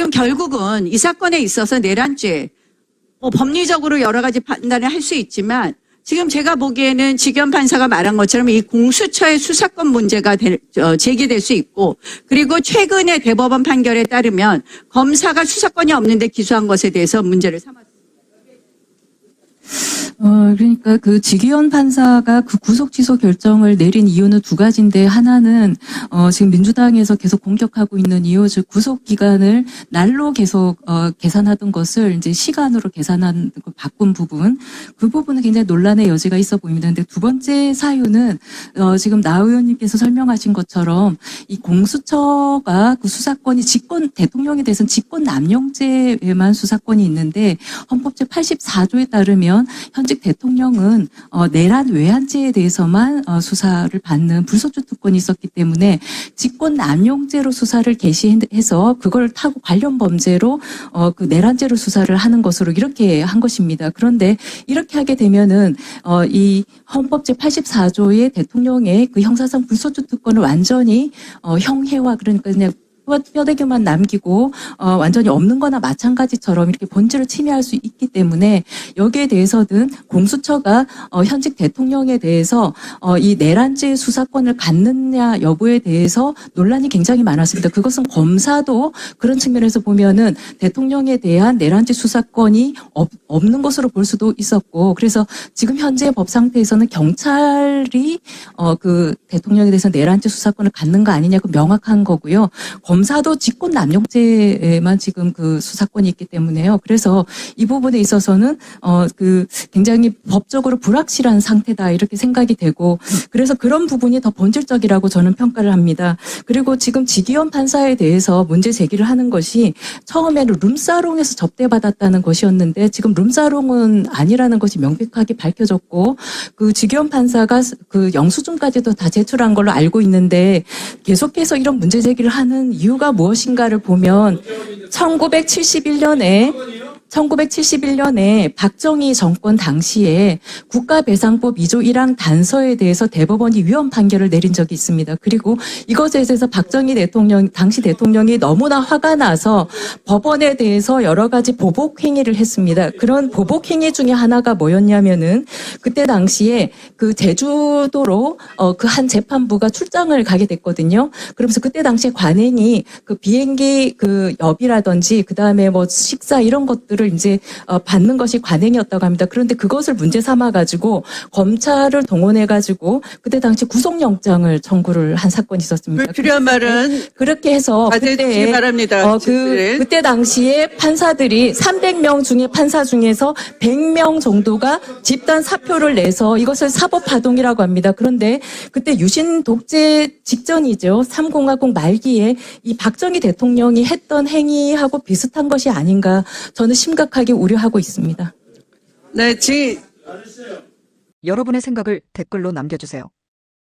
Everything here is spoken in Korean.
지금 결국은 이 사건에 있어서 내란죄, 법리적으로 여러 가지 판단을 할 수 있지만 지금 제가 보기에는 지기현 판사가 말한 것처럼 이 공수처의 수사권 문제가 제기될 수 있고, 그리고 최근의 대법원 판결에 따르면 검사가 수사권이 없는데 기소한 것에 대해서 문제를 삼았습니다. 그러니까 그 지기현 판사가 그 구속 취소 결정을 내린 이유는 두 가지인데, 하나는 지금 민주당에서 계속 공격하고 있는 이유, 즉 구속 기간을 날로 계속 계산하던 것을 이제 시간으로 계산한 바꾼 부분, 그 부분은 굉장히 논란의 여지가 있어 보입니다. 근데 두 번째 사유는 지금 나 의원님께서 설명하신 것처럼 이 공수처가 그 수사권이 대통령에 대해서는 직권 남용죄에만 수사권이 있는데, 헌법 제 84조에 따르면 현직 대통령은 내란 외환죄에 대해서만 수사를 받는 불소추 특권이 있었기 때문에 직권 남용죄로 수사를 개시해서 그걸 타고 관련 범죄로 그 내란죄로 수사를 하는 것으로 이렇게 한 것입니다. 그런데 이렇게 하게 되면은 이 헌법 제 84조의 대통령의 그 형사상 불소추 특권을 완전히 형해와, 그러니까 그냥 뼈대기만 남기고 완전히 없는 거나 마찬가지처럼 이렇게 본질을 침해할 수 있기 때문에, 여기에 대해서는 공수처가 현직 대통령에 대해서 이 내란죄 수사권을 갖느냐 여부에 대해서 논란이 굉장히 많았습니다. 그것은 검사도 그런 측면에서 보면은 대통령에 대한 내란죄 수사권이 없는 것으로 볼 수도 있었고, 그래서 지금 현재 법 상태에서는 경찰이 그 대통령에 대해서 내란죄 수사권을 갖는 거 아니냐고 명확한 거고요. 검사도 직권 남용죄에만 지금 그 수사권이 있기 때문에요. 그래서 이 부분에 있어서는 그 굉장히 법적으로 불확실한 상태다, 이렇게 생각이 되고, 그래서 그런 부분이 더 본질적이라고 저는 평가를 합니다. 그리고 지금 지기현 판사에 대해서 문제 제기를 하는 것이 처음에는 룸사롱에서 접대받았다는 것이었는데, 지금 룸사롱은 아니라는 것이 명백하게 밝혀졌고, 그 지기현 판사가 그 영수증까지도 다 제출한 걸로 알고 있는데, 계속해서 이런 문제 제기를 하는 이유가 무엇인가를 보면 1971년에 박정희 정권 당시에 국가배상법 2조 1항 단서에 대해서 대법원이 위헌 판결을 내린 적이 있습니다. 그리고 이것에 대해서 박정희 당시 대통령이 너무나 화가 나서 법원에 대해서 여러 가지 보복 행위를 했습니다. 그런 보복 행위 중에 하나가 뭐였냐면은, 그때 당시에 그 제주도로 그 한 재판부가 출장을 가게 됐거든요. 그러면서 그때 당시에 관행이 그 비행기 그 엽이라든지 그다음에 뭐 식사 이런 것들을 이제 받는 것이 관행이었다고 합니다. 그런데 그것을 문제 삼아가지고 검찰을 동원해가지고 그때 당시 구속영장을 청구를 한 사건이 있었습니다. 불필요한 말은 그렇게 해서 자제해 바랍니다. 그때 당시에 판사들이 300명 중에 판사 중에서 100명 정도가 집단 사표를 내서 이것을 사법파동이라고 합니다. 그런데 그때 유신 독재 직전이죠. 3공화국 말기에 이 박정희 대통령이 했던 행위하고 비슷한 것이 아닌가, 저는 심각하게 우려하고 있습니다. 네, 여러분의 생각을 댓글로 남겨주세요.